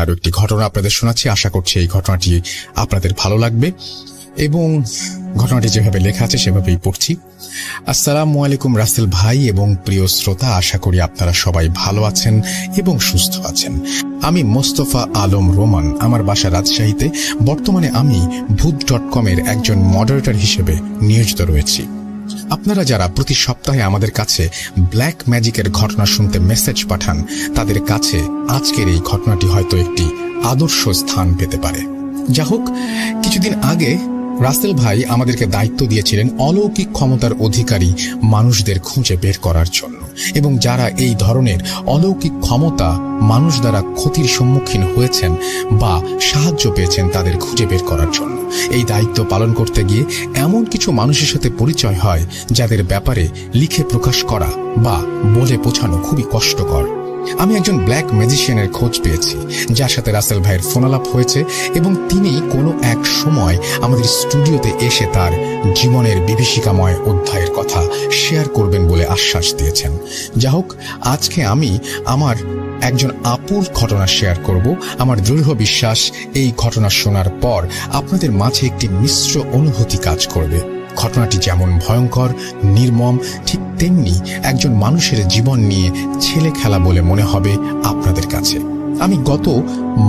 আরো একটি ঘটনা আপনাদের শোনাচ্ছি। আশা করছি এই ঘটনাটি আপনাদের ভালো লাগবে এবং ঘটনাটি যেভাবে লেখা আছে সেভাবেই পড়ছি। আসসালামু আলাইকুম রাসেল ভাই এবং প্রিয় শ্রোতা, আশা করি আপনারা সবাই ভালো আছেন এবং সুস্থ আছেন। আমি মোস্তফা আলম রোমান, আমার বাসা রাজশাহীতে। বর্তমানে আমি ভূত.com-এর একজন মডারেটর হিসেবে নিয়োজিত রয়েছি। আপনারা যারা প্রতি সপ্তাহে আমাদের কাছে ব্ল্যাক ম্যাজিকের ঘটনা শুনতে মেসেজ পাঠান, তাদের কাছে আজকের এই ঘটনাটি হয়তো একটি আদর্শ স্থান পেতে পারে। যা হোক, কিছুদিন আগে রাসেল ভাই আমাদেরকে দায়িত্ব দিয়েছিলেন অলৌকিক ক্ষমতার অধিকারী মানুষদের খুঁজে বের করার জন্য এবং যারা এই ধরনের অলৌকিক ক্ষমতা মানুষ দ্বারা ক্ষতির সম্মুখীন হয়েছেন বা সাহায্য পেয়েছেন তাদের খুঁজে বের করার জন্য। এই দায়িত্ব পালন করতে গিয়ে এমন কিছু মানুষের সাথে পরিচয় হয় যাদের ব্যাপারে লিখে প্রকাশ করা বা বলে বোঝানো খুবই কষ্টকর। আমি একজন ব্ল্যাক ম্যাজিশিয়ানের খোঁজ পেয়েছি যার সাথে রাসেল ভাইয়ের ফোনালাপ হয়েছে এবং তিনি কোনো এক সময় আমাদের স্টুডিওতে এসে তার জীবনের বিভীষিকাময় অধ্যায়ের কথা শেয়ার করবেন বলে আশ্বাস দিয়েছেন। যা হোক, আজকে আমি আমার একজন আপুর ঘটনা শেয়ার করব। আমার দৃঢ় বিশ্বাস এই ঘটনা শোনার পর আপনাদের মাঝে একটি মিশ্র অনুভূতি কাজ করবে। ঘটনাটি যেমন ভয়ঙ্কর, নির্মম, ঠিক তেমনি একজন মানুষের জীবন নিয়ে ছেলে খেলা বলে মনে হবে আপনাদের কাছে। আমি গত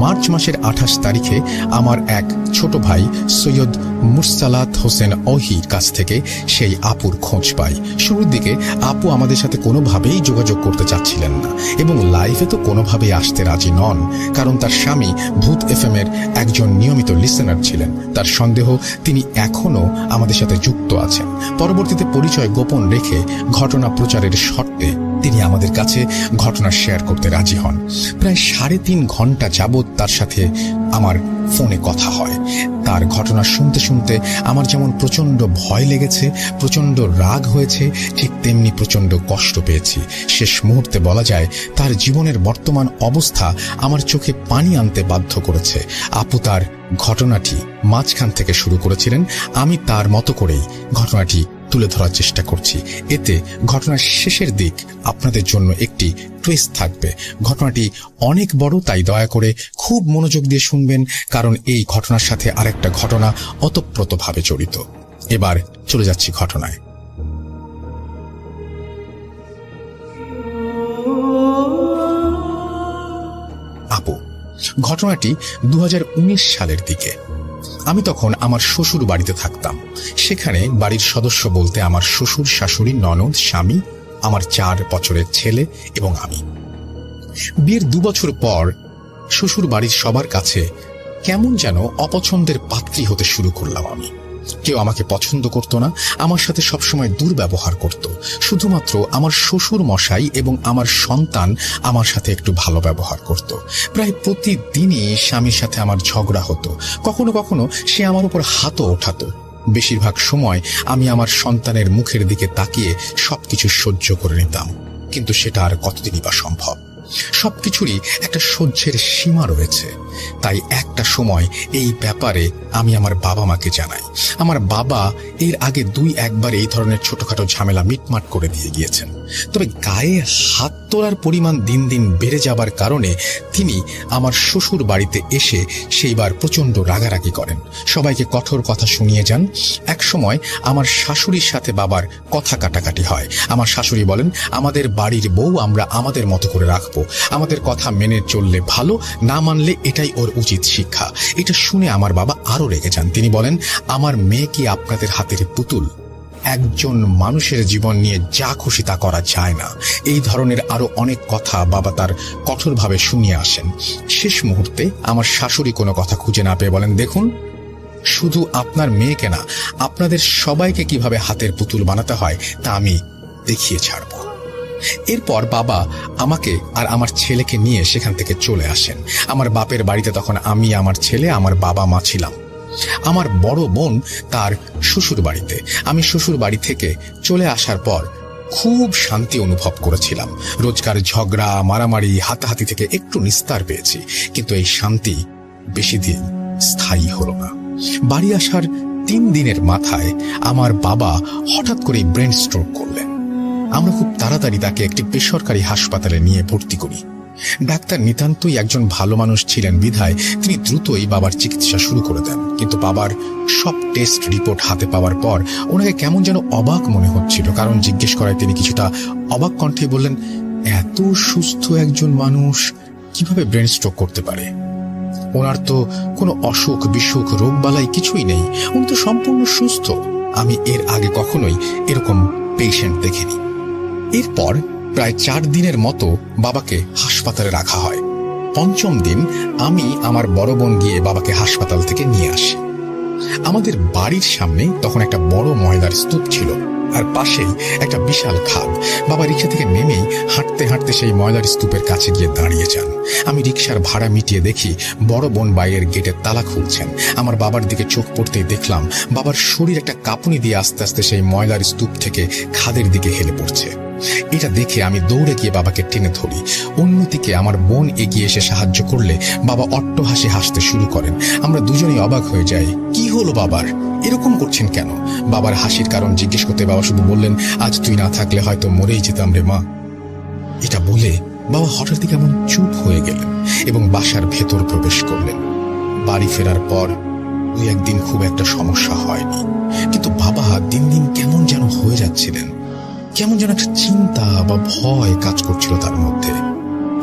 মার্চ মাসের 28 তারিখে আমার এক ছোট ভাই সৈয়দ মুরসালাত হোসেন ওহির কাছ থেকে সেই আপুর খোঁজ পাই। শুরুর দিকে আপু আমাদের সাথে কোনোভাবেই যোগাযোগ করতে চাচ্ছিলেন না এবং লাইভে তো কোনোভাবেই আসতে রাজি নন, কারণ তার স্বামী ভূত FM-এর একজন নিয়মিত লিসেনার ছিলেন। তার সন্দেহ তিনি এখনো আমাদের সাথে যুক্ত আছেন। পরবর্তীতে পরিচয় গোপন রেখে ঘটনা প্রচারের শর্তে তিনি আমাদের কাছে ঘটনা শেয়ার করতে রাজি হন। প্রায় 3.5 ঘন্টা যাবৎ তার সাথে আমার ফোনে কথা হয়। তার ঘটনা শুনতে শুনতে আমার যেমন প্রচন্ড ভয় লেগেছে, প্রচন্ড রাগ হয়েছে, ঠিক তেমনি প্রচন্ড কষ্ট পেয়েছি। শেষ মুহূর্তে বলা যায় তার জীবনের বর্তমান অবস্থা আমার চোখে পানি আনতে বাধ্য করেছে। আপু তার ঘটনাটি মাঝখান থেকে শুরু করেছিলেন। আমি তার মতো করেই ঘটনাটি তুলে ধরার চেষ্টা করছি। এতে ঘটনার শেষের দিক আপনাদের জন্য একটি টুইস্ট থাকবে। ঘটনাটি অনেক বড়, তাই দয়া করে খুব মনোযোগ দিয়ে শুনবেন, কারণ এই ঘটনার সাথে আরেকটা ঘটনা ওতপ্রোতভাবে জড়িত। এবার চলে যাচ্ছি ঘটনায়। আপু, ঘটনাটি 2019 সালের দিকে। আমি তখন আমার শ্বশুর বাড়িতে থাকতাম। সেখানে বাড়ির সদস্য বলতে আমার শ্বশুর, শাশুড়ি, ননদ, স্বামী, আমার 4 বছরের ছেলে এবং আমি। বিয়ের 2 বছর পর শ্বশুর বাড়ির সবার কাছে কেমন যেন অপছন্দের পাত্রী হতে শুরু করলাম আমি। কেউ আমাকে পছন্দ করত না, আমার সাথে সবসময় দুর্ব্যবহার করত। শুধুমাত্র আমার শ্বশুর মশাই এবং আমার সন্তান আমার সাথে একটু ভালো ব্যবহার করত। প্রায় প্রতিদিনই স্বামীর সাথে আমার ঝগড়া হতো। কখনো কখনো সে আমার উপর হাতও ওঠাতো। বেশিরভাগ সময় আমি আমার সন্তানের মুখের দিকে তাকিয়ে সবকিছু সহ্য করে নিতাম, কিন্তু সেটা আর কতদিনই বা সম্ভব। সবকিছুরই একটা সহ্যের সীমা রয়েছে। তাই একটা সময় এই ব্যাপারে আমি আমার বাবা মাকে জানাই। আমার বাবা এর আগে 2-1 বার এই ধরনের ছোটখাটো ঝামেলা মিটমাট করে দিয়ে গিয়েছেন। তবে গায়ে হাত তোলার পরিমাণ দিন দিন বেড়ে যাবার কারণে তিনি আমার শ্বশুর বাড়িতে এসে সেইবার প্রচন্ড রাগারাগি করেন, সবাইকে কঠোর কথা শুনিয়ে যান। এক সময় আমার শাশুড়ির সাথে বাবার কথা কাটাকাটি হয়। আমার শাশুড়ি বলেন, আমাদের বাড়ির বউ আমরা আমাদের মতো করে রাখবো, আমাদের কথা মেনে চললে ভালো, না মানলে এটাই ওর উচিত শিক্ষা। এটা শুনে আমার বাবা আরো রেগে যান। তিনি বলেন, আমার মেয়ে কি আপনাদের হাতের পুতুল? একজন মানুষের জীবন নিয়ে যা খুশি তা করা যায় না। এই ধরনের আরো অনেক কথা বাবা তার কঠোরভাবে শুনিয়ে আসেন। শেষ মুহূর্তে আমার শাশুড়ি কোনো কথা খুঁজে না পেয়ে বলেন, দেখুন, শুধু আপনার মেয়েকে না, আপনাদের সবাইকে কিভাবে হাতের পুতুল বানাতে হয় তা আমি দেখিয়ে ছাড়ব। এরপর বাবা আমাকে আর আমার ছেলেকে নিয়ে সেখান থেকে চলে আসেন। আমার বাপের বাড়িতে তখন আমি, আমার ছেলে, আমার বাবা মা ছিলাম। আমার বড় বোন তার শ্বশুর বাড়িতে। আমি শ্বশুর বাড়ি থেকে চলে আসার পর খুব শান্তি অনুভব করেছিলাম। রোজকার ঝগড়া, মারামারি, হাতাহাতি থেকে একটু নিস্তার পেয়েছি, কিন্তু এই শান্তি বেশি দিন স্থায়ী হলো না। বাড়ি আসার 3 দিনের মাথায় আমার বাবা হঠাৎ করে ব্রেন স্ট্রোক করলেন। আমরা খুব তাড়াতাড়ি তাকে একটি বেসরকারি হাসপাতালে নিয়ে ভর্তি করি। ডাক্তার নিতান্তই একজন ভালো মানুষ ছিলেন বিধায় তিনি দ্রুতই বাবার চিকিৎসা শুরু করে দেন। কিন্তু বাবার সব টেস্ট রিপোর্ট হাতে পাওয়ার পর ওনাকে কেমন যেন অবাক মনে হচ্ছিল। কারণ জিজ্ঞেস করায় তিনি কিছুটা অবাক কণ্ঠে বললেন, এত সুস্থ একজন মানুষ কিভাবে ব্রেন স্ট্রোক করতে পারে? ওনার তো কোনো অসুখ বিসুখ রোগ বালাই কিছুই নেই, উনি তো সম্পূর্ণ সুস্থ। আমি এর আগে কখনোই এরকম পেশেন্ট দেখিনি। এরপর প্রায় 4 দিনের মতো বাবাকে হাসপাতালে রাখা হয়। 5ম দিন আমি আমার বড় বোন গিয়ে বাবাকে হাসপাতাল থেকে নিয়ে আসি। আমাদের বাড়ির সামনে তখন একটা বড় ময়লার স্তূপ ছিল, আর পাশেই একটা বিশাল খাদ। বাবা রিক্সা থেকে নেমেই হাঁটতে হাঁটতে সেই ময়লার স্তূপের কাছে গিয়ে দাঁড়িয়ে যান। আমি রিক্সার ভাড়া মিটিয়ে দেখি বড় বোন বাইরের গেটের তালা খুলছেন। আমার বাবার দিকে চোখ পড়তেই দেখলাম বাবার শরীর একটা কাঁপুনি দিয়ে আস্তে আস্তে সেই ময়লার স্তূপ থেকে খাদের দিকে হেলে পড়ছে। এটা দেখে আমি দৌড়ে গিয়ে বাবাকে টেনে ধরি। অন্যদিকে আমার বোন এগিয়ে এসে সাহায্য করলে বাবা অট্টহাসি হাসতে শুরু করেন। আমরা দুজনেই অবাক হয়ে যাই, কি হলো বাবার, এরকম করছেন কেন? বাবার হাসির কারণ জিজ্ঞেস করতে বাবা শুধু বললেন, আজ তুই না থাকলে হয়তো মরেই যেতাম রে মা। এটা বলে বাবা হঠাৎ কেমন চুপ হয়ে গেলেন এবং বাসার ভেতর প্রবেশ করলেন। বাড়ি ফেরার পর 2-1 দিন খুব একটা সমস্যা হয়নি, কিন্তু বাবা দিন দিন কেমন যেন হয়ে যাচ্ছিলেন। কেমন যেন একটা চিন্তা বা ভয় কাজ করছিল তার মধ্যে।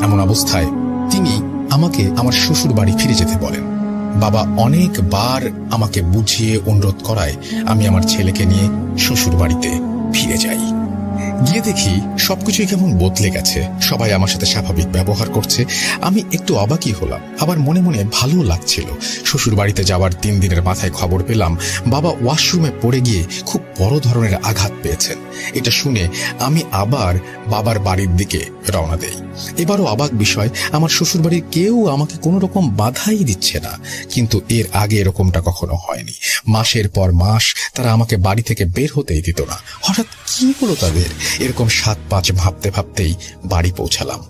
এমন অবস্থায় তিনি আমাকে আমার শ্বশুর বাড়ি ফিরে যেতে বলেন। বাবা অনেকবার আমাকে বুঝিয়ে অনুরোধ করায় আমি আমার ছেলেকে নিয়ে শ্বশুর বাড়িতে ফিরে যাই। গিয়ে দেখি সবকিছুই কেমন বদলে গেছে। সবাই আমার সাথে স্বাভাবিক ব্যবহার করছে। আমি একটু অবাকই হলাম, আবার মনে মনে ভালো লাগছিল। শ্বশুর বাড়িতে যাওয়ার 3 দিনের মাথায় খবর পেলাম বাবা ওয়াশরুমে পড়ে গিয়ে খুব বড় ধরনের আঘাত পেয়েছেন। এটা শুনে আমি আবার বাবার বাড়ির দিকে রওনা দেই। এবারও অবাক বিষয়, আমার শ্বশুর বাড়ির কেউ আমাকে কোনো রকম বাধাই দিচ্ছে না। কিন্তু এর আগে এরকমটা কখনো হয়নি। মাসের পর মাস তারা আমাকে বাড়ি থেকে বের হতেই দিত না। হঠাৎ কি হলো তাদের? এরকম 7-5 ভাবতে ভাবতেই বাড়ি পৌঁছালাম।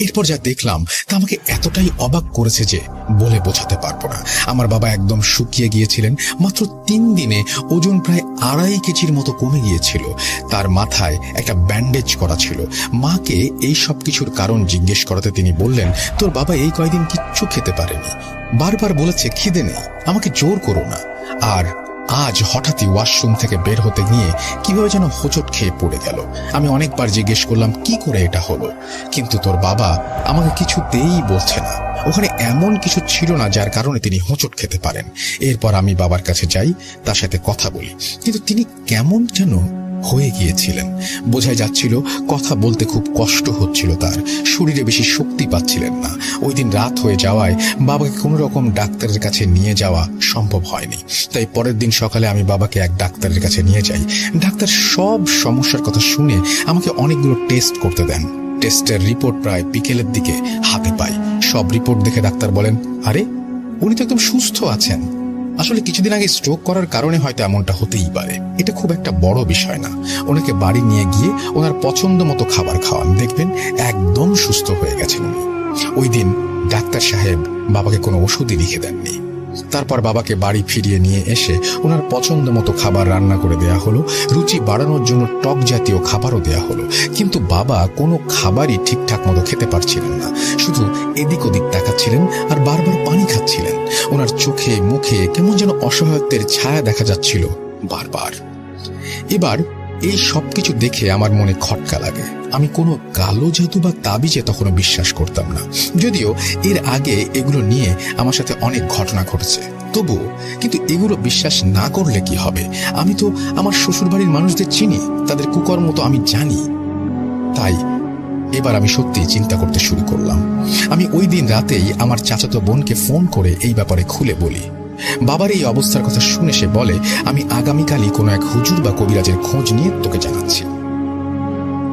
এরপর যা দেখলাম তা আমাকে এতটাই অবাক করেছে যে বলে বোঝাতে পারবো না। আমার বাবা একদম শুকিয়ে গিয়েছিলেন। মাত্র 3 দিনে ওজন প্রায় 2.5 কেজির মতো কমে গিয়েছিল। তার মাথায় একটা ব্যান্ডেজ করা ছিল। মাকে এই সব কিছুর কারণ জিজ্ঞেস করাতে তিনি বললেন, তোর বাবা এই কয়দিন কিচ্ছু খেতে পারেনি, বারবার বলেছে খিদে নেই, আমাকে জোর করো না। আর আজ হঠাৎই ওয়াশরুম থেকে বের হতে গিয়ে কিভাবে যেন হোঁচট খেয়ে পড়ে গেল। আমি অনেকবার জিজ্ঞেস করলাম কি করে এটা হলো, কিন্তু তোর বাবা আমাকে কিছুতেই বলছে না। ওখানে এমন কিছু ছিল না যার কারণে তিনি হোঁচট খেতে পারেন। এরপর আমি বাবার কাছে যাই, তার সাথে কথা বলি, কিন্তু তিনি কেমন যেন হয়ে গিয়েছিলেন। বোঝাই যাচ্ছিল কথা বলতে খুব কষ্ট হচ্ছিল, তার শরীরে বেশি শক্তি পাচ্ছিলেন না। ওই দিন রাত হয়ে যাওয়ায় বাবাকে কোনো রকম ডাক্তারের কাছে নিয়ে যাওয়া সম্ভব হয়নি। তাই পরের দিন সকালে আমি বাবাকে এক ডাক্তারের কাছে নিয়ে যাই। ডাক্তার সব সমস্যার কথা শুনে আমাকে অনেকগুলো টেস্ট করতে দেন। টেস্টের রিপোর্ট প্রায় বিকেলের দিকে হাতে পাই। সব রিপোর্ট দেখে ডাক্তার বলেন, আরে উনি তো একদম সুস্থ আছেন। আসলে কিছুদিন আগে স্ট্রোক করার কারণে হয়তো এমনটা হতেই পারে, এটা খুব একটা বড় বিষয় না। ওনাকে বাড়ি নিয়ে গিয়ে ওনার পছন্দ মতো খাবার খাওয়ান, দেখবেন একদম সুস্থ হয়ে গেছেন উনি। ওই দিন ডাক্তার সাহেব বাবাকে কোনো ওষুধই লিখে দেননি। তারপর বাবাকে বাড়ি ফিরিয়ে নিয়ে এসে ওনার পছন্দ মতো খাবার রান্না করে দেয়া হলো। রুচি বাড়ানোর জন্য টক জাতীয় খাবারও দেয়া হলো, কিন্তু বাবা কোনো খাবারই ঠিকঠাক মতো খেতে পারছিলেন না। শুধু এদিক ওদিক তাকাচ্ছিলেন আর বারবার পানি খাচ্ছিলেন। ওনার চোখে মুখে কেমন যেন অসহায়ত্বের ছায়া দেখা যাচ্ছিল বারবার। এবার এই সবকিছু দেখে আমার মনে খটকা লাগে। আমি কোনো কালো জাদু বা তাবিজে তখনও বিশ্বাস করতাম না, যদিও এর আগে এগুলো নিয়ে আমার সাথে অনেক ঘটনা ঘটেছে। তবুও কিন্তু এগুলো বিশ্বাস না করলে কি হবে? আমি তো আমার শ্বশুরবাড়ির মানুষদের চিনি, তাদের কুকর্ম তো আমি জানি। তাই এবার আমি সত্যি চিন্তা করতে শুরু করলাম। আমি ওই দিন রাতেই আমার চাচাতো বোনকে ফোন করে এই ব্যাপারে খুলে বলি। বাবার এই অবস্থার কথা শুনে সে বলে, আমি আগামীকালই কোনো এক হুজুর বা কবিরাজের খোঁজ নিয়ে তোকে জানাচ্ছি।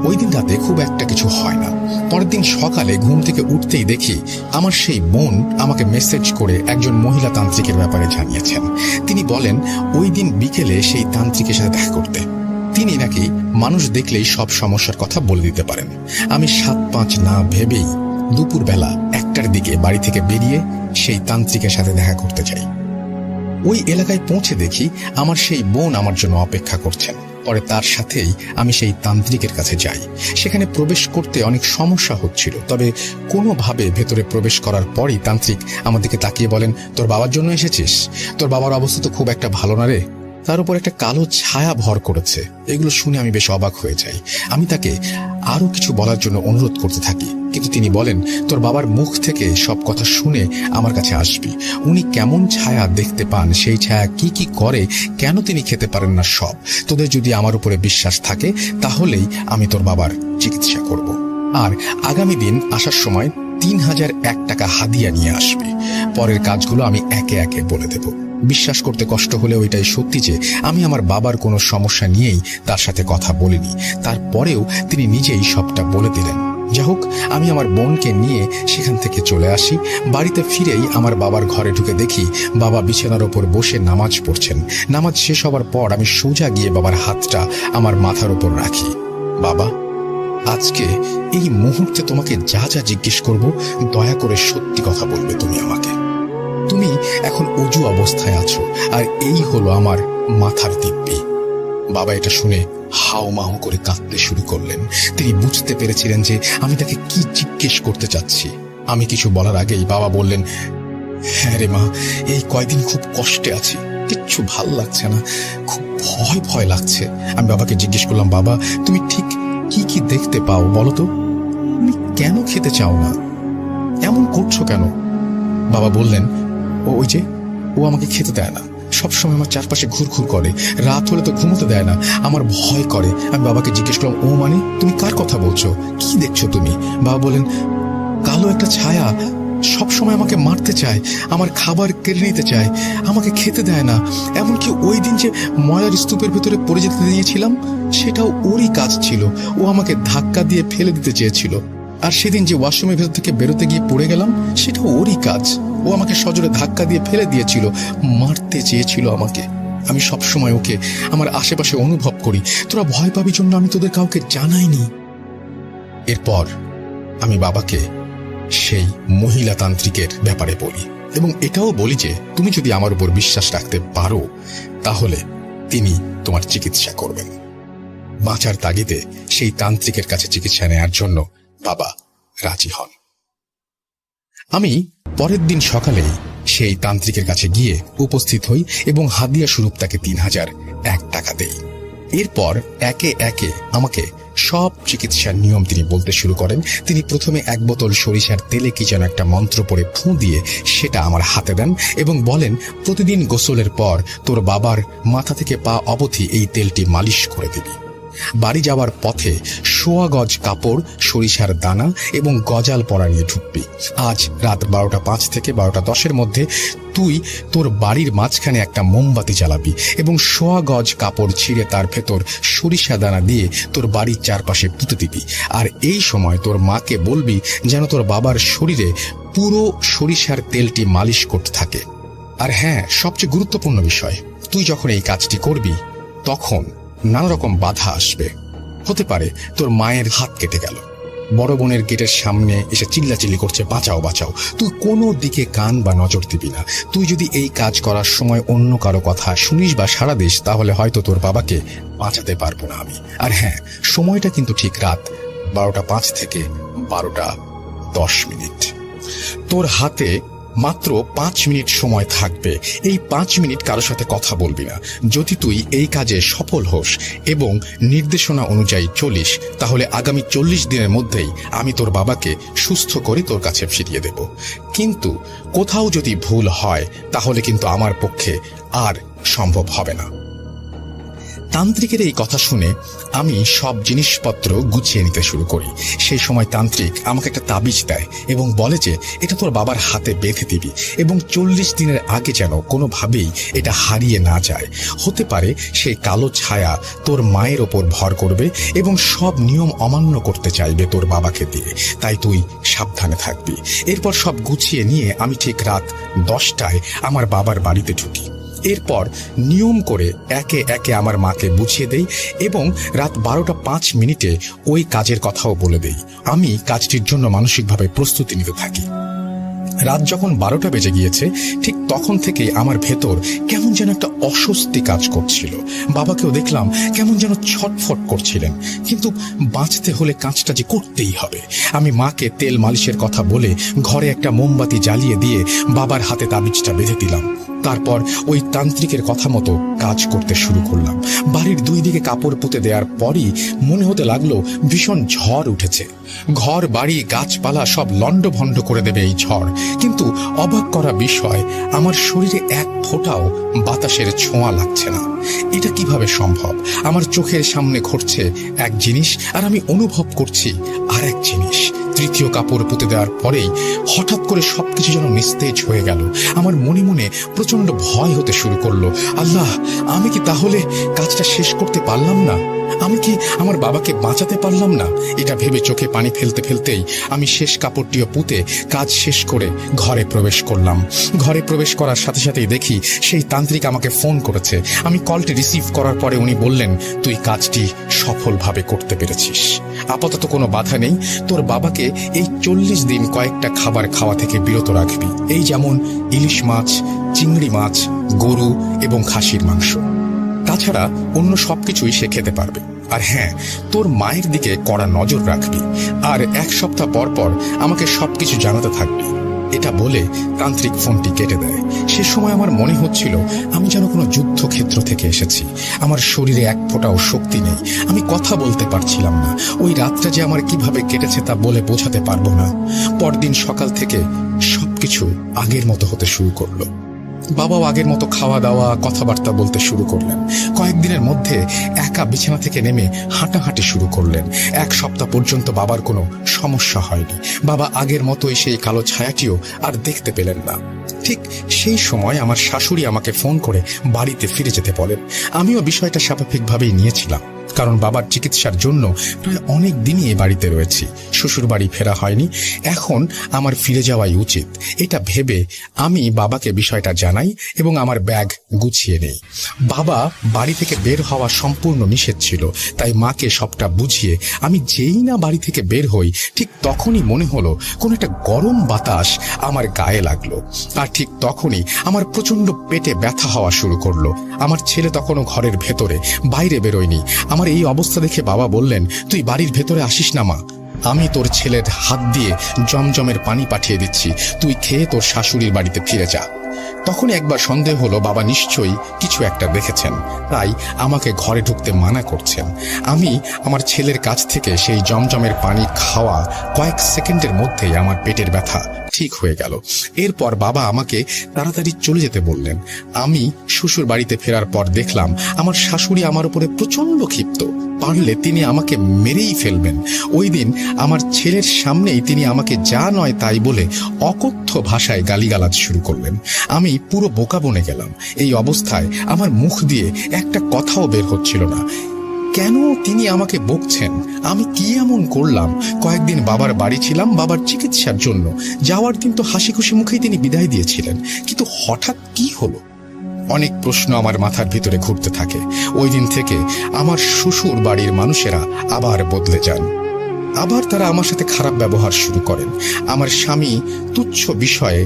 ওই দিন রাতে খুব একটা কিছু হয় না। পরের দিন সকালে ঘুম থেকে উঠতেই দেখি আমার সেই বোন আমাকে মেসেজ করে একজন মহিলা তান্ত্রিকের ব্যাপারে জানিয়েছেন। তিনি বলেন ওই দিন বিকেলে সেই তান্ত্রিকের সাথে দেখা করতে। তিনি নাকি মানুষ দেখলেই সব সমস্যার কথা বলে দিতে পারেন। আমি 7-5 না ভেবেই দুপুরবেলা 1টার দিকে বাড়ি থেকে বেরিয়ে সেই তান্ত্রিকের সাথে দেখা করতে যাই। ওই এলাকায় পৌঁছে দেখি আমার সেই বোন আমার জন্য অপেক্ষা করছেন। পরে তার সাথেই আমি সেই তান্ত্রিকের কাছে যাই। সেখানে প্রবেশ করতে অনেক সমস্যা হচ্ছিল, তবে কোনোভাবে ভেতরে প্রবেশ করার পরই তান্ত্রিক আমাদেরকে তাকিয়ে বলেন, তোর বাবার জন্য এসেছিস? তোর বাবার অবস্থা তো খুব একটা ভালো না রে, তার উপর একটা কালো ছায়া ভর করেছে। এগুলো শুনে আমি বেশ অবাক হয়ে যাই। আমি তাকে আরো কিছু বলার জন্য অনুরোধ করতে থাকি, কিন্তু তিনি বলেন, তোর বাবার মুখ থেকে সব কথা শুনে আমার কাছে আসবি। উনি কেমন ছায়া দেখতে পান, সেই ছায়া কি কি করে, কেন তিনি খেতে পারেন না, সব তোদের যদি আমার উপরে বিশ্বাস থাকে তাহলেই আমি তোর বাবার চিকিৎসা করব। আর আগামী দিন আসার সময় 3001 টাকা হাদিয়া নিয়ে আসবি। পরের কাজগুলো আমি একে একে বলে দেব। বিশ্বাস করতে কষ্ট হলেও এটাই সত্যি যে আমি আমার বাবার কোনো সমস্যা নিয়েই তার সাথে কথা বলিনি। তারপরেও তিনি নিজেই সবটা বলে দিলেন। যা হোক, আমি আমার বোনকে নিয়ে সেখান থেকে চলে আসি। বাড়িতে ফিরেই আমার বাবার ঘরে ঢুকে দেখি বাবা বিছানার ওপর বসে নামাজ পড়ছেন। নামাজ শেষ হবার পর আমি সোজা গিয়ে বাবার হাতটা আমার মাথার ওপর রাখি। বাবা, আজকে এই মুহূর্তে তোমাকে যা যা জিজ্ঞেস করব, দয়া করে সত্যি কথা বলবে তুমি আমাকে। তুমি এখন অজু অবস্থায় আছো, আর এই হলো আমার মাথার দিব্যি। বাবা এটা শুনে হাউমাউ করে কাঁদতে শুরু করলেন। তিনি বুঝতে পেরেছিলেন যে আমি তাকে কি জিজ্ঞেস করতে চাচ্ছি। আমি কিছু বলার আগেই বাবা বললেন, হ্যাঁ রে মা, এই কয়দিন খুব কষ্টে আছি, কিচ্ছু ভাল লাগছে না, খুব ভয় ভয় লাগছে। আমি বাবাকে জিজ্ঞেস করলাম, বাবা তুমি ঠিক কি কি দেখতে পাও বলো তো? তুমি কেন খেতে চাও না? এমন করছো কেন? বাবা বললেন, ওই যে ও আমাকে খেতে দেয় না, সবসময় আমার চারপাশে ঘুরঘুর করে, রাত হলে তো ঘুমোতে দেয় না, আমার ভয় করে। আমি বাবাকে জিজ্ঞেস করলাম, ও মানে তুমি কার কথা বলছো, কি দেখছো তুমি? বাবা বলেন, কালো একটা ছায়া সবসময় আমাকে মারতে চায়, আমার খাবার কেড়ে নিতে চায়, আমাকে খেতে দেয় না। এমনকি ওই দিন যে ময়লার স্তূপের ভেতরে পড়ে যেতে দিয়েছিলাম, সেটাও ওরই কাজ ছিল। ও আমাকে ধাক্কা দিয়ে ফেলে দিতে চেয়েছিল। আর সেদিন যে ওয়াশরুমের ভেতর থেকে বেরোতে গিয়ে পড়ে গেলাম, সেটাও ওরই কাজ। ও আমাকে সজোরে ধাক্কা দিয়ে ফেলে দিয়েছিল, মারতে চেয়েছিল আমাকে। আমি সবসময় ওকে আমার আশেপাশে অনুভব করি। তোরা ভয় পাবি জন্য আমি তোদের কাউকে জানাইনি। এরপর আমি বাবাকে সেই মহিলা তান্ত্রিকের ব্যাপারে বলি, এবং এটাও বলি যে তুমি যদি আমার উপর বিশ্বাস রাখতে পারো তাহলে তিনি তোমার চিকিৎসা করবেন। বাঁচার তাগিদে সেই তান্ত্রিকের কাছে চিকিৎসা নেয়ার জন্য বাবা রাজি হন। আমি পরের দিন সকালেই সেই তান্ত্রিকের কাছে গিয়ে উপস্থিত হই এবং হাদিয়া স্বরূপ তাকে 3001 টাকা দেই। এরপর একে একে আমাকে সব চিকিৎসার নিয়ম তিনি বলতে শুরু করেন। তিনি প্রথমে 1 বোতল সরিষার তেলে কি যেন একটা মন্ত্র পড়ে ফুঁ দিয়ে সেটা আমার হাতে দেন এবং বলেন, প্রতিদিন গোসলের পর তোর বাবার মাথা থেকে পা অবধি এই তেলটি মালিশ করে দিবি। বাড়ি যাওয়ার পথে 1.25 গজ কাপড়, সরিষার দানা এবং গজাল পরা নিয়ে ঢুকবি। আজ রাত 12:05 থেকে 12:10 মধ্যে তুই তোর বাড়ির মাঝখানে একটা মোমবাতি জ্বালাবি এবং 1.25 গজ কাপড় ছিঁড়ে তার ভেতর সরিষা দানা দিয়ে তোর বাড়ির চারপাশে পুঁতে দিবি। আর এই সময় তোর মাকে বলবি যেন তোর বাবার শরীরে পুরো সরিষার তেলটি মালিশ করতে থাকে। আর হ্যাঁ, সবচেয়ে গুরুত্বপূর্ণ বিষয়, তুই যখন এই কাজটি করবি তখন নানা রকম বাধা আসবে। হতে পারে তোর মায়ের হাত কেটে গেল, বড় বোনের গেটের সামনে এসে চিল্লাচিল্লি করছে, বাঁচাও বাঁচাও। তুই কোনো দিকে কান বা নজর দিবি না। তুই যদি এই কাজ করার সময় অন্য কারো কথা শুনিস বা সাড়া দিস তাহলে হয়তো তোর বাবাকে বাঁচাতে পারবো না আমি। আর হ্যাঁ, সময়টা কিন্তু ঠিক রাত 12:05 থেকে 12:10। তোর হাতে মাত্র 5 মিনিট সময় থাকবে। এই 5 মিনিট কারো সাথে কথা বলবি না। যদি তুই এই কাজে সফল হোস এবং নির্দেশনা অনুযায়ী চলিস তাহলে আগামী 40 দিনের মধ্যেই আমি তোর বাবাকে সুস্থ করে তোর কাছে ফিরিয়ে দেব। কিন্তু কোথাও যদি ভুল হয় তাহলে কিন্তু আমার পক্ষে আর সম্ভব হবে না। তান্ত্রিকের এই কথা শুনে আমি সব জিনিসপত্র গুছিয়ে নিতে শুরু করি। সেই সময় তান্ত্রিক আমাকে একটা তাবিজ দেয় এবং বলে যে এটা তোর বাবার হাতে বেঁধে দিবি এবং 40 দিনের আগে যেন কোনোভাবেই এটা হারিয়ে না যায়। হতে পারে সেই কালো ছায়া তোর মায়ের ওপর ভর করবে এবং সব নিয়ম অমান্য করতে চাইবে তোর বাবাকে দিয়ে, তাই তুই সাবধানে থাকবি। এরপর সব গুছিয়ে নিয়ে আমি ঠিক রাত 10টায় আমার বাবার বাড়িতে ঢুকি। এরপর নিয়ম করে একে একে আমার মাকে বুঝিয়ে দেই এবং রাত 12:05 ওই কাজের কথাও বলে দেই। আমি কাজটির জন্য মানসিকভাবে প্রস্তুতি নিতে থাকি। রাত যখন 12টা বেজে গিয়েছে, ঠিক তখন থেকে আমার ভেতর কেমন যেন একটা অস্বস্তি কাজ করছিল। বাবাকেও দেখলাম কেমন যেন ছটফট করছিলেন, কিন্তু বাঁচতে হলে কাজটা যে করতেই হবে। আমি মাকে তেল মালিশের কথা বলে ঘরে একটা মোমবাতি জ্বালিয়ে দিয়ে বাবার হাতে তাবিজটা বেঁধে দিলাম। তারপর ওই তান্ত্রিকের কথা মতো কাজ করতে শুরু করলাম। বাড়ির 2 দিকে কাপড় পুঁতে দেওয়ার পরই মনে হতে লাগলো ভীষণ ঝড় উঠেছে। ঘর বাড়ি গাছপালা সব লণ্ডভণ্ড করে দেবে এই ঝড়। কিন্তু অবাক করা বিষয়, আমার শরীরে এক ফোঁটাও বাতাসের ছোঁয়া লাগছে না। এটা কিভাবে সম্ভব? আমার চোখের সামনে ঘটছে এক জিনিস আর আমি অনুভব করছি আর এক জিনিস। তৃতীয় কাপড় পুঁতে দেওয়ার পরেই হঠাৎ করে সবকিছু যেন নিস্তেজ হয়ে গেল। আমার মনে মনে প্রচন্ড ভয় হতে শুরু করলো। আল্লাহ, আমি কি তাহলে কাজটা শেষ করতে পারলাম না? আমি কি আমার বাবাকে বাঁচাতে পারলাম না? এটা ভেবে চোখে পানি ফেলতে ফেলতেই আমি শেষ কাপড়টিও পুঁতে কাজ শেষ করে ঘরে প্রবেশ করলাম। ঘরে প্রবেশ করার সাথে সাথেই দেখি সেই তান্ত্রিক আমাকে ফোন করেছে। আমি কলটি রিসিভ করার পরে উনি বললেন, তুই কাজটি সফলভাবে করতে পেরেছিস, আপাতত কোনো বাধা নেই। তোর বাবাকে এই 40 দিন কয়েকটা খাবার খাওয়া থেকে বিরত রাখবি, এই যেমন ইলিশ মাছ, চিংড়ি মাছ, গরু এবং খাসির মাংস। তাছাড়া অন্য সবকিছুই সে খেতে পারবে। আর হ্যাঁ, তোর মায়ের দিকে কড়া নজর রাখবি, আর 1 সপ্তাহ পর পর আমাকে সবকিছু জানাতে থাকবি। এটা বলে তান্ত্রিক ফোনটি কেটে দেয়। সে সময় আমার মনে হচ্ছিল আমি যেন কোনো যুদ্ধক্ষেত্র থেকে এসেছি। আমার শরীরে এক ফোঁটাও শক্তি নেই, আমি কথা বলতে পারছিলাম না। ওই রাতটা যে আমার কিভাবে কেটেছে তা বলে বোঝাতে পারবো না। পরদিন সকাল থেকে সবকিছু আগের মতো হতে শুরু করলো। বাবাও আগের মতো খাওয়া দাওয়া, কথাবার্তা বলতে শুরু করলেন। কয়েকদিনের মধ্যে একা বিছানা থেকে নেমে হাঁটাহাঁটি শুরু করলেন। 1 সপ্তাহ পর্যন্ত বাবার কোনো সমস্যা হয়নি। বাবা আগের মতোই সেই কালো ছায়াটিও আর দেখতে পেলেন না। ঠিক সেই সময় আমার শাশুড়ি আমাকে ফোন করে বাড়িতে ফিরে যেতে বলেন। আমিও বিষয়টা স্বাভাবিকভাবেই নিয়েছিলাম, কারণ বাবার চিকিৎসার জন্য প্রায় অনেক দিনই এ বাড়িতে রয়েছি। শ্বশুর বাড়ি ফেরা হয়নি, এখন আমার ফিরে যাওয়াই উচিত। এটা ভেবে আমি বাবাকে বিষয়টা জানাই এবং আমার ব্যাগ গুছিয়ে নেই। বাবা বাড়ি থেকে বের হওয়া সম্পূর্ণ নিষেধ ছিল, তাই মাকে সবটা বুঝিয়ে আমি যেই না বাড়ি থেকে বের হই, ঠিক তখনই মনে হলো কোন একটা গরম বাতাস আমার গায়ে লাগলো। আর ঠিক তখনই আমার প্রচন্ড পেটে ব্যথা হওয়া শুরু করলো। আমার ছেলে তখনও ঘরের ভেতরে, বাইরে বেরোয়নি। আমার এই অবস্থা দেখে বাবা বললেন, তুই বাড়ির ভেতরে আসিস না মা, আমি তোর ছেলের হাত দিয়ে জমজমের পানি পাঠিয়ে দিচ্ছি, তুই খেয়ে তোর শাশুড়ির বাড়িতে ফিরে যা। তখন একবার সন্দেহ হলো বাবা নিশ্চয়ই কিছু একটা দেখেছেন, তাই আমাকে ঘরে ঢুকতে মানা করছেন। আমি আমার ছেলের কাছ থেকে সেই জমজমের পানি খাওয়া কয়েক সেকেন্ডের মধ্যেই আমার পেটের ব্যথা ঠিক হয়ে গেল। এরপর বাবা আমাকে তাড়াতাড়ি চলে যেতে বললেন। আমি শ্বশুর বাড়িতে ফেরার পর দেখলাম আমার শাশুড়ি আমার উপরে প্রচন্ড ক্ষিপ্ত, পারলে তিনি আমাকে মেরেই ফেলবেন। ওই দিন আমার ছেলের সামনেই তিনি আমাকে যা নয় তাই বলে অকথ্য ভাষায় গালিগালাজ শুরু করলেন। আমি পুরো বোকা বনে গেলাম। এই অবস্থায় আমার মুখ দিয়ে একটা কথাও বের হচ্ছিল না। কেন তিনি আমাকে বকছেন? আমি কি এমন করলাম? কয়েকদিন বাবার বাড়ি ছিলাম বাবার চিকিৎসার জন্য, যাওয়ার দিন তো হাসি খুশি মুখেই তিনি বিদায় দিয়েছিলেন, কিন্তু হঠাৎ কি হলো? অনেক প্রশ্ন আমার মাথার ভিতরে ঘুরতে থাকে। ওই দিন থেকে আমার শ্বশুর বাড়ির মানুষেরা আবার বদলে যান। আবার তারা আমার সাথে খারাপ ব্যবহার শুরু করেন। আমার স্বামী তুচ্ছ বিষয়ে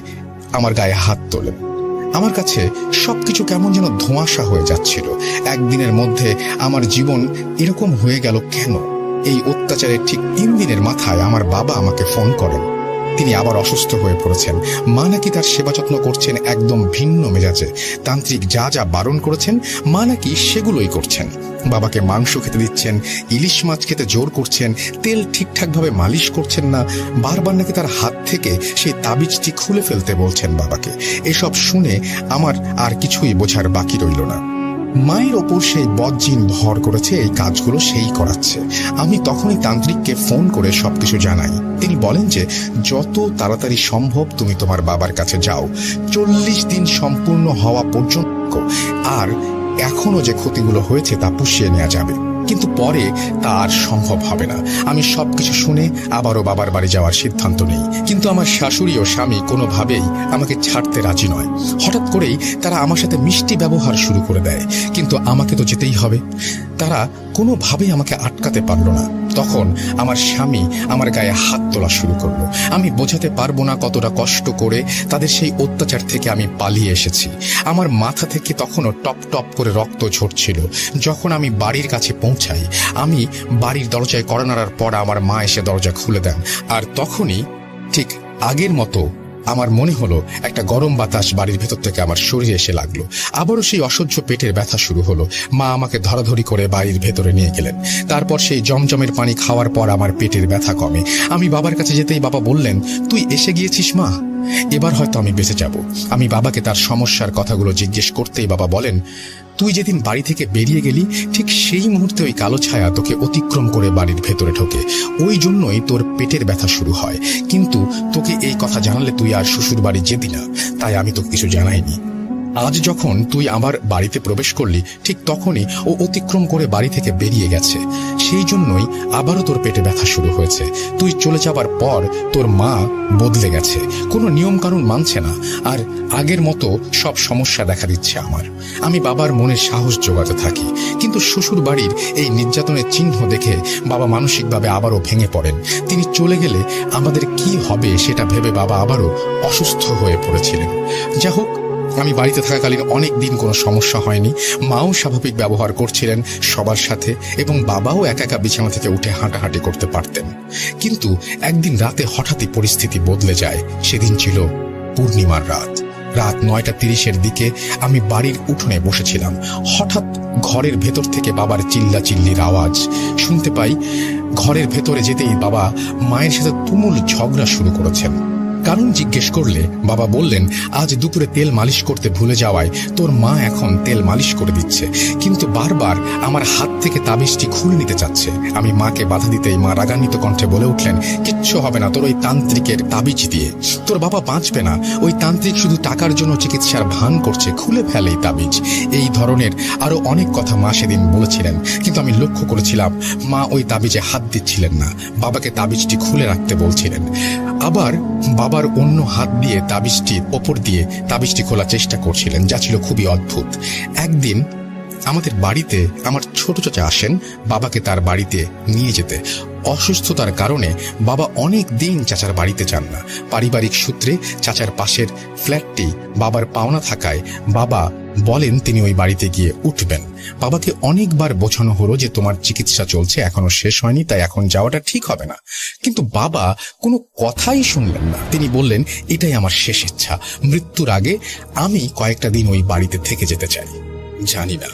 আমার গায়ে হাত তোলেন। আমার কাছে সবকিছু কেমন যেন ধোঁয়াশা হয়ে যাচ্ছিল। একদিনের মধ্যে আমার জীবন এরকম হয়ে গেল কেন? এই অত্যাচারের ঠিক 3 দিনের মাথায় আমার বাবা আমাকে ফোন করেন। তিনি আবার অসুস্থ হয়ে পড়েছেন। মা নাকি তার সেবা যত্ন করছেন একদম ভিন্ন মেজাজে। তান্ত্রিক যা যা বারণ করেছেন মা নাকি সেগুলোই করছেন। বাবাকে মাংস খেতে দিচ্ছেন, ইলিশ মাছ খেতে জোর করছেন, তেল ঠিকঠাকভাবে মালিশ করছেন না, বারবার নাকি তার হাত থেকে সেই তাবিজটি খুলে ফেলতে বলছেন বাবাকে। এসব শুনে আমার আর কিছুই বোঝার বাকি রইল না। মায়ের ওপর সেই বদজিন ভর করেছে, এই কাজগুলো সেই করাচ্ছে। আমি তখনই তান্ত্রিককে ফোন করে সবকিছু জানাই। তিনি বলেন যে যত তাড়াতাড়ি সম্ভব তুমি তোমার বাবার কাছে যাও, 40 দিন সম্পূর্ণ হওয়া পর্যন্ত, আর এখনো যে ক্ষতিগুলো হয়েছে তা পুষিয়ে নেওয়া যাবে, কিন্তু পরে তা আর সম্ভব হবে না। আমি সবকিছু শুনে আবারও বাবার বাড়ি যাওয়ার সিদ্ধান্ত নেই, কিন্তু আমার শাশুড়ি ও স্বামী কোনোভাবেই আমাকে ছাড়তে রাজি নয়। হঠাৎ করেই তারা আমার সাথে মিষ্টি ব্যবহার শুরু করে দেয়, কিন্তু আমাকে তো যেতেই হবে। তারা কোনোভাবেই আমাকে আটকাতে পারল না। তখন আমার স্বামী আমার গায়ে হাত তোলা শুরু করলো। আমি বোঝাতে পারবো না কতটা কষ্ট করে তাদের সেই অত্যাচার থেকে আমি পালিয়ে এসেছি। আমার মাথা থেকে তখনও টপ টপ করে রক্ত ঝরছিল। যখন আমি বাড়ির কাছে পৌঁছাই, আমি বাড়ির দরজায় কড়া নাড়ার পর আমার মা এসে দরজা খুলে দেন। আর তখনই ঠিক আগের মতো আমার মনে হলো একটা গরম বাতাস বাড়ির ভেতর থেকে আমার শরীরে এসে লাগলো। আবারও সেই অসহ্য পেটের ব্যথা শুরু হলো। মা আমাকে ধরাধরি করে বাড়ির ভেতরে নিয়ে গেলেন। তারপর সেই জমজমের পানি খাওয়ার পর আমার পেটের ব্যথা কমে। আমি বাবার কাছে যেতেই বাবা বললেন, তুই এসে গিয়েছিস মা, এবার হয়তো আমি বেঁচে যাব। আমি বাবাকে তার সমস্যার কথাগুলো জিজ্ঞেস করতেই বাবা বলেন, তুই যেদিন বাড়ি থেকে বেরিয়ে গেলি ঠিক সেই মুহূর্তে ওই কালো ছায়া তোকে অতিক্রম করে বাড়ির ভেতরে ঢোকে। ওই জন্যই তোর পেটের ব্যথা শুরু হয়। কিন্তু তোকে এই কথা জানালে তুই আর শ্বশুর বাড়ি যেতি না, তাই আমি তোকে কিছু জানাইনি। আজ যখন তুই আমার বাড়িতে প্রবেশ করলি ঠিক তখনই ও অতিক্রম করে বাড়ি থেকে বেরিয়ে গেছে। সেই জন্যই আবারও তোর পেটে ব্যথা শুরু হয়েছে। তুই চলে যাবার পর তোর মা বদলে গেছে, কোনো নিয়ম কানুন মানছে না, আর আগের মতো সব সমস্যা দেখা দিচ্ছে আমার। আমি বাবার মনে সাহস জোগাতে থাকি, কিন্তু শ্বশুর বাড়ির এই নির্যাতনের চিহ্ন দেখে বাবা মানসিকভাবে আবারও ভেঙে পড়েন। তিনি চলে গেলে আমাদের কি হবে সেটা ভেবে বাবা আবারও অসুস্থ হয়ে পড়েছিলেন। যা হোক, আমি বাড়িতে থাকাকালীন অনেক দিন কোনো সমস্যা হয়নি। মাও স্বাভাবিক ব্যবহার করছিলেন সবার সাথে, এবং বাবাও একা একা বিছানা থেকে উঠে হাঁটাহাঁটি করতে পারতেন। কিন্তু একদিন রাতে হঠাৎই পরিস্থিতি বদলে যায়। সেদিন ছিল পূর্ণিমার রাত। রাত 9:30 দিকে আমি বাড়ির উঠোনে বসেছিলাম। হঠাৎ ঘরের ভেতর থেকে বাবার চিল্লাচিল্লির আওয়াজ শুনতে পাই। ঘরের ভেতরে যেতেই বাবা মায়ের সাথে তুমুল ঝগড়া শুরু করেছেন। কারণ জিজ্ঞেস করলে বাবা বললেন, আজ দুপুরে তেল মালিশ করতে ভুলে যাওয়ায় তোর মা এখন তেল মালিশ করে দিচ্ছে, কিন্তু বারবার আমার হাত থেকে তাবিজটি খুলে নিতে চাচ্ছে। আমি মাকে বাধা দিতেই মা রাগান্বিত কণ্ঠে বলে উঠলেন, কিচ্ছু হবে না তোর ওই তান্ত্রিকের তাবিজ দিয়ে, তোর বাবা বাঁচবে না। ওই তান্ত্রিক শুধু টাকার জন্য চিকিৎসার ভান করছে, খুলে ফেলে এই তাবিজ। এই ধরনের আরো অনেক কথা মা সেদিন বলেছিলেন, কিন্তু আমি লক্ষ্য করেছিলাম মা ওই তাবিজে হাত দিচ্ছিলেন না, বাবাকে তাবিজটি খুলে রাখতে বলছিলেন। আবার বাবার অন্য হাত দিয়ে তাবিজটির ওপর দিয়ে তাবিজটি খোলার চেষ্টা করছিলেন, যা ছিল খুবই অদ্ভুত। একদিন আমাদের বাড়িতে আমার ছোট চাচা আসেন বাবাকে তার বাড়িতে নিয়ে যেতে। অসুস্থতার কারণে বাবা অনেক দিন চাচার বাড়িতে যান না। পারিবারিক সূত্রে চাচার পাশের ফ্ল্যাটটি বাবার পাওনা থাকায় বাবা বলেন তিনি ওই বাড়িতে গিয়ে উঠবেন। বাবাকে অনেকবার বোঝানো হলো যে তোমার চিকিৎসা চলছে, এখনো শেষ হয়নি, তাই এখন যাওয়াটা ঠিক হবে না। কিন্তু বাবা কোনো কথাই শুনলেন না। তিনি বললেন, এটাই আমার শেষ ইচ্ছা, মৃত্যুর আগে আমি কয়েকটা দিন ওই বাড়িতে থেকে যেতে চাই। জানি না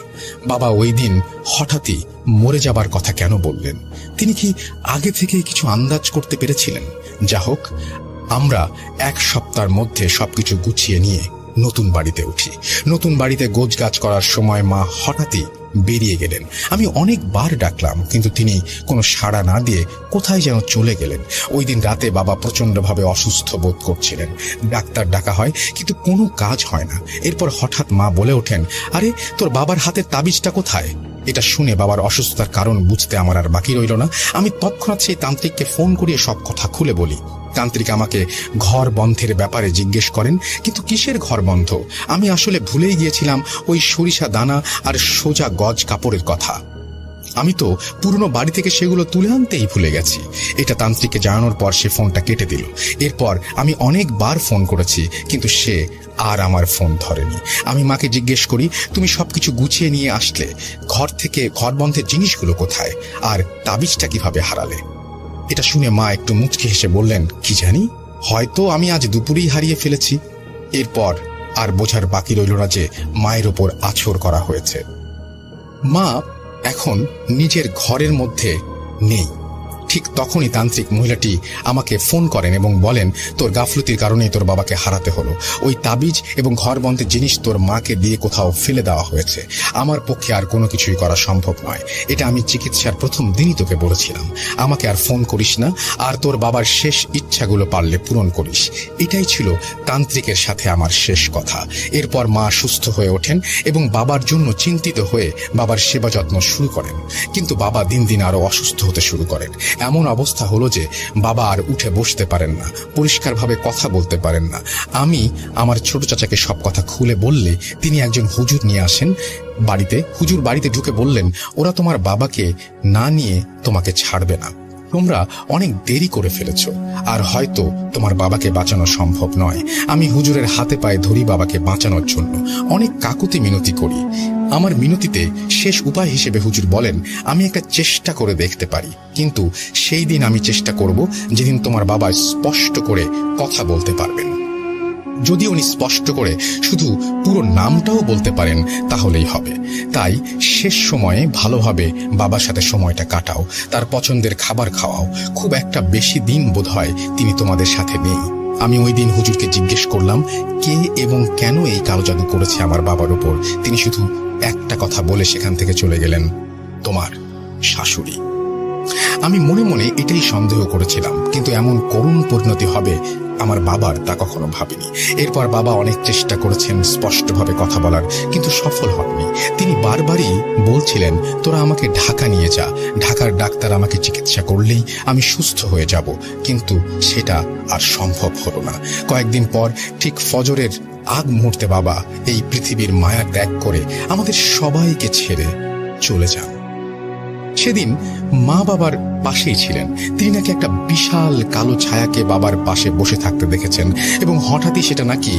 বাবা ওই দিন হঠাৎই মরে যাবার কথা কেন বললেন। তিনি কি আগে থেকে কিছু আন্দাজ করতে পেরেছিলেন? যা হোক, আমরা এক সপ্তাহের মধ্যে সবকিছু গুছিয়ে নিয়ে নতুন বাড়িতে উঠি। নতুন বাড়িতে গোছগাছ করার সময় মা হঠাৎই বেরিয়ে গেলেন। আমি অনেকবার ডাকলাম, কিন্তু তিনি কোনো সাড়া না দিয়ে কোথায় যেন চলে গেলেন। ওই দিন রাতে বাবা প্রচন্ডভাবে অসুস্থ বোধ করছিলেন। ডাক্তার ডাকা হয়, কিন্তু কোনো কাজ হয় না। এরপর হঠাৎ মা বলে ওঠেন, আরে তোর বাবার হাতের তাবিজটা কোথায়? এটা শুনে বাবার অসুস্থতার কারণ বুঝতে আমার আর বাকি রইল না। আমি তৎক্ষণাৎ সেই তান্ত্রিককে ফোন করিয়ে সব কথা খুলে বলি। তান্ত্রিক আমাকে ঘর বন্ধের ব্যাপারে জিজ্ঞেস করেন, কিন্তু কিসের ঘর বন্ধ? আমি আসলে ভুলেই গিয়েছিলাম ওই সরিষা দানা আর সোজা গজ কাপড়ের কথা। আমি তো পুরনো বাড়ি থেকে সেগুলো তুলে আনতেই ভুলে গেছি। এটা তান্ত্রিককে জানানোর পর সে ফোনটা কেটে দিল। এরপর আমি অনেকবার ফোন করেছি, কিন্তু সে আর আমার ফোন ধরেনি। আমি মাকে জিজ্ঞেস করি, তুমি সবকিছু গুছিয়ে নিয়ে আসলে, ঘর থেকে ঘর বন্ধের জিনিসগুলো কোথায়, আর তাবিজটা কিভাবে হারালে? এটা শুনে মা একটু মুচকি হেসে বললেন, কি জানি, হয়তো আমি আজ দুপুরেই হারিয়ে ফেলেছি। এরপর আর বোঝার বাকি রইল না যে মায়ের ওপর আছর করা হয়েছে। মা এখন নিজের ঘরের মধ্যে নেই। ঠিক তখনই তান্ত্রিক মহিলাটি আমাকে ফোন করেন এবং বলেন, তোর গাফলতির কারণেই তোর বাবাকে হারাতে হলো। ওই তাবিজ এবং ঘর বন্ধের জিনিস তোর মাকে দিয়ে কোথাও ফেলে দেওয়া হয়েছে। আমার পক্ষে আর কোনো কিছুই করা সম্ভব নয়। এটা আমি চিকিৎসার প্রথম দিনই তোকে বলেছিলাম। আমাকে আর ফোন করিস না, আর তোর বাবার শেষ ইচ্ছাগুলো পারলে পূরণ করিস। এটাই ছিল তান্ত্রিকের সাথে আমার শেষ কথা। এরপর মা সুস্থ হয়ে ওঠেন এবং বাবার জন্য চিন্তিত হয়ে বাবার সেবা যত্ন শুরু করেন। কিন্তু বাবা দিন দিন আরো অসুস্থ হতে শুরু করেন। এমন অবস্থা হলো যে বাবা আর উঠে বসতে পারেন না, পরিষ্কারভাবে কথা বলতে পারেন না। আমি আমার ছোট চাচাকে সব কথা খুলে বললে তিনি একজন হুজুর নিয়ে আসেন। হুজুর বাড়িতে ঢুকে বললেন, ওরা তোমার বাবাকে না নিয়ে তোমাকে ছাড়বে না। তোমরা অনেক দেরি করে ফেলেছ, আর হয়তো তোমার বাবাকে বাঁচানো সম্ভব নয়। আমি হুজুরের হাতে পায়ে ধরি বাবাকে বাঁচানোর জন্য, অনেক কাকুতি মিনতি করি। আমার মিনতিতে শেষ উপায় হিসেবে হুজুর বলেন, আমি একটা চেষ্টা করে দেখতে পারি, কিন্তু সেই দিন আমি চেষ্টা করব যেদিন তোমার বাবা স্পষ্ট করে কথা বলতে পারবেন। যদি উনি স্পষ্ট করে শুধু পুরো নামটাও বলতে পারেন তাহলেই হবে। তাই শেষ সময়ে ভালোভাবে বাবার সাথে সময়টা কাটাও, তার পছন্দের খাবার খাওয়াও। খুব একটা বেশি দিন বোধহয় তিনি তোমাদের সাথে নেই। আমি ওই দিন হুজুরকে জিজ্ঞেস করলাম কে এবং কেন এই কালো জাদু করেছে আমার বাবার উপর। তিনি শুধু একটা কথা বলে সেখান থেকে চলে গেলেন, তোমার শাশুড়ি। আমি মনে মনে এটাই সন্দেহ করেছিলাম, কিন্তু এমন করুণ পরিণতি হবে আমার বাবার তা কখনো ভাবিনি। এরপর বাবা অনেক চেষ্টা করেছেন স্পষ্টভাবে কথা বলার, কিন্তু সফল হননি। তিনি বারবারই বলছিলেন, তোরা আমাকে ঢাকা নিয়ে যা, ঢাকার ডাক্তার আমাকে চিকিৎসা করলেই আমি সুস্থ হয়ে যাব। কিন্তু সেটা আর সম্ভব হলো না। কয়েকদিন পর ঠিক ফজরের আগ মুহূর্তে বাবা এই পৃথিবীর মায়া ত্যাগ করে আমাদের সবাইকে ছেড়ে চলে যান। সেদিন মা বাবার পাশেই ছিলেন। তিনি নাকি একটা বিশাল কালো ছায়াকে বাবার পাশে বসে থাকতে দেখেছেন, এবং হঠাৎই সেটা নাকি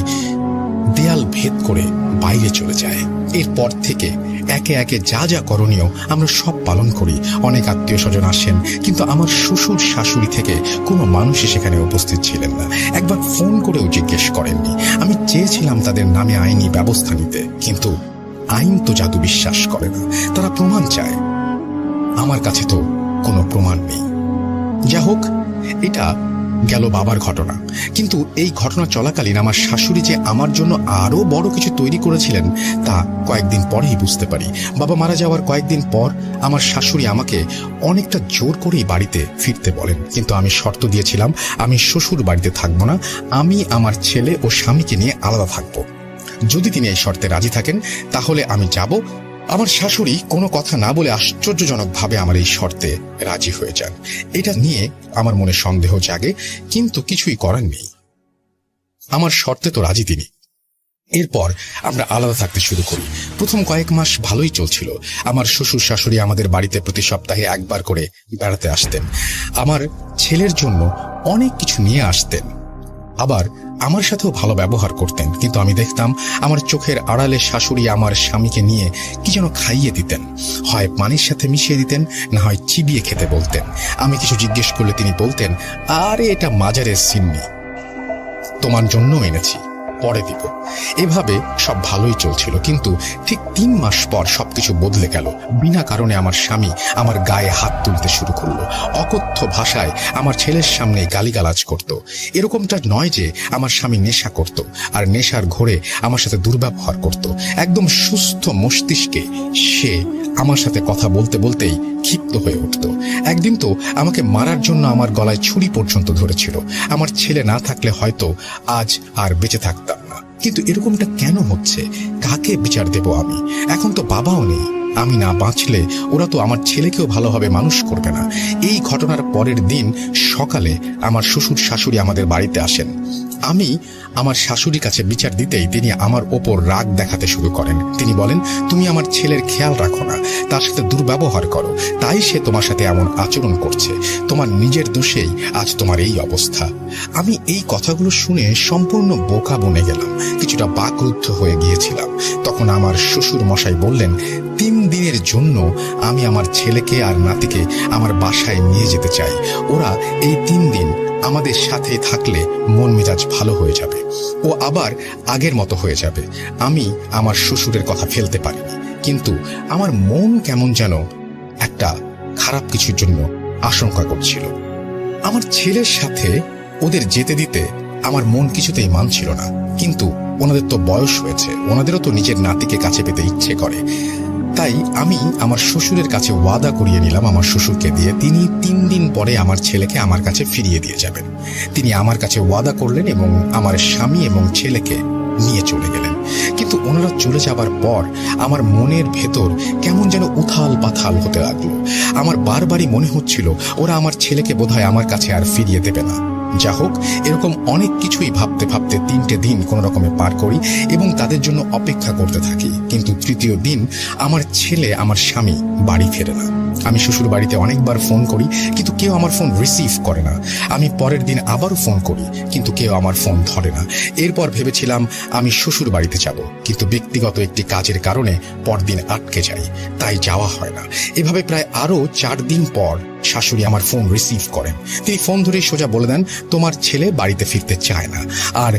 দেয়াল ভেদ করে বাইরে চলে যায়। এরপর থেকে একে একে যা যা করণীয় আমরা সব পালন করি। অনেক আত্মীয় স্বজন আসেন, কিন্তু আমার শ্বশুর শাশুড়ি থেকে কোনো মানুষই সেখানে উপস্থিত ছিলেন না। একবার ফোন করেও জিজ্ঞেস করেননি। আমি চেয়েছিলাম তাদের নামে আইনি ব্যবস্থা নিতে, কিন্তু আইন তো জাদু বিশ্বাস করে না, তারা প্রমাণ চায়। আমার কাছে তো কোনো প্রমাণ নেই। যা হোক, এটা গেল বাবার ঘটনা। কিন্তু এই ঘটনা চলাকালীন আমার শাশুড়ি যে আমার জন্য আরো বড় কিছু তৈরি করেছিলেন তা কয়েকদিন পরেই বুঝতে পারি। বাবা মারা যাওয়ার কয়েকদিন পর আমার শাশুড়ি আমাকে অনেকটা জোর করেই বাড়িতে ফিরতে বলেন, কিন্তু আমি শর্ত দিয়েছিলাম আমি শ্বশুর বাড়িতে থাকবো না, আমি আমার ছেলে ও স্বামীকে নিয়ে আলাদা থাকবো। যদি তিনি এই শর্তে রাজি থাকেন তাহলে আমি যাব। আমার শাশুড়ি কোনো কথা না বলে আশ্চর্যজনকভাবে আমার এই শর্তে রাজি হয়ে যান। এটা নিয়ে আমার মনে সন্দেহ জাগে, কিন্তু কিছুই করার নেই। আমার শর্তে তো রাজি তিনি। এরপর আমরা আলাদা থাকতে শুরু করি। প্রথম কয়েক মাস ভালোই চলছিল। আমার শ্বশুর শাশুড়ি আমাদের বাড়িতে প্রতি সপ্তাহে একবার করে বেড়াতে আসতেন। আমার ছেলের জন্য অনেক কিছু নিয়ে আসতেন, আবার আমার সাথেও ভালো ব্যবহার করতেন। কিন্তু আমি দেখতাম আমার চোখের আড়ালে শাশুড়ি আমার স্বামীকে নিয়ে কি যেন খাইয়ে দিতেন। হয় পানির সাথে মিশিয়ে দিতেন, না হয় চিবিয়ে খেতে বলতেন। আমি কিছু জিজ্ঞেস করলে তিনি বলতেন, আরে এটা মাজারের সিন্নি, তোমার জন্য এনেছি, পরে দিব। এভাবে সব ভালোই চলছিল, কিন্তু ঠিক 3 মাস পর সবকিছু বদলে গেল। বিনা কারণে আমার স্বামী আমার গায়ে হাত তুলতে শুরু করলো। অকথ্য ভাষায় আমার ছেলের সামনে গালিগালাজ করত। এরকমটা নয় যে আমার স্বামী নেশা করত, আর নেশার ঘোরে আমার সাথে দুর্ব্যবহার করত। একদম সুস্থ মস্তিষ্কে সে আমার সাথে কথা বলতে বলতেই ক্ষিপ্ত হয়ে উঠত। একদিন তো আমাকে মারার জন্য আমার গলায় ছুরি পর্যন্ত ধরেছিল। আমার ছেলে না থাকলে হয়তো আজ আর বেঁচে থাকতাম না। কিন্তু এরকমটা কেন হচ্ছে? কাকে বিচার দেব আমি? এখন তো বাবাও নেই। আমি না বাঁচলে ওরা তো আমার ছেলেকেও ভালোভাবে মানুষ করবে না। এই ঘটনার পরের দিন সকালে আমার শ্বশুর শাশুড়ি আমাদের বাড়িতে আসেন। আমি আমার শাশুড়ির কাছে বিচার দিতেই তিনি আমার ওপর রাগ দেখাতে শুরু করেন। তিনি বলেন, তুমি আমার ছেলের খেয়াল রাখো না, তার সাথে দুর্ব্যবহার করো, তাই সে তোমার সাথে এমন আচরণ করছে। তোমার নিজের দোষেই আজ তোমার এই অবস্থা। আমি এই কথাগুলো শুনে সম্পূর্ণ বোকা বনে গেলাম, কিছুটা বাকরুদ্ধ হয়ে গিয়েছিলাম। তখন আমার শ্বশুর মশাই বললেন, 3 দিনের জন্য আমি আমার ছেলেকে আর নাতিকে আমার বাসায় নিয়ে যেতে চাই। ওরা এই 3 দিন আমাদের সাথে থাকলে মন মেজাজ ভালো হয়ে যাবে, ও আবার আগের মতো হয়ে যাবে। আমি আমার শ্বশুরের কথা ফেলতে পারিনি, কিন্তু আমার মন কেমন যেন একটা খারাপ কিছুর জন্য আশঙ্কা করছিল। আমার ছেলের সাথে ওদের যেতে দিতে আমার মন কিছুতেই মানছিল না। কিন্তু ওনাদের তো বয়স হয়েছে, ওনাদেরও তো নিজের নাতিকে কাছে পেতে ইচ্ছে করে। তাই আমি আমার শ্বশুরের কাছে ওয়াদা করিয়ে নিলাম আমার শ্বশুরকে দিয়ে তিনি 3 দিন পরে আমার ছেলেকে আমার কাছে ফিরিয়ে দিয়ে যাবেন। তিনি আমার কাছে ওয়াদা করলেন এবং আমার স্বামী এবং ছেলেকে নিয়ে চলে গেলেন। কিন্তু ওনারা চলে যাবার পর আমার মনের ভেতর কেমন যেন উথাল পাথাল হতে লাগলো। আমার বারবারই মনে হচ্ছিল ওরা আমার ছেলেকে বোধহয় আমার কাছে আর ফিরিয়ে দেবে না। যা হোক, এরকম অনেক কিছুই ভাবতে ভাবতে 3টে দিন কোনো রকমে পার করি এবং তাদের জন্য অপেক্ষা করতে থাকি। কিন্তু তৃতীয় দিন আমার ছেলে, আমার স্বামী বাড়ি ফেরে না। আমি শ্বশুর বাড়িতে অনেকবার ফোন করি, কিন্তু কেউ আমার ফোন রিসিভ করে না। আমি পরের দিন আবারও ফোন করি, কিন্তু কেউ আমার ফোন ধরে না। এরপর ভেবেছিলাম আমি শ্বশুর বাড়িতে যাব, কিন্তু ব্যক্তিগত একটি কাজের কারণে পরদিন আটকে যাই, তাই যাওয়া হয় না। এভাবে প্রায় আরও 4 দিন পর শাশুড়ি আমার ফোন রিসিভ করেন। তিনি ফোন ধরেই সোজা বলে দেন, তোমার ছেলে বাড়িতে ফিরতে চায় না। আর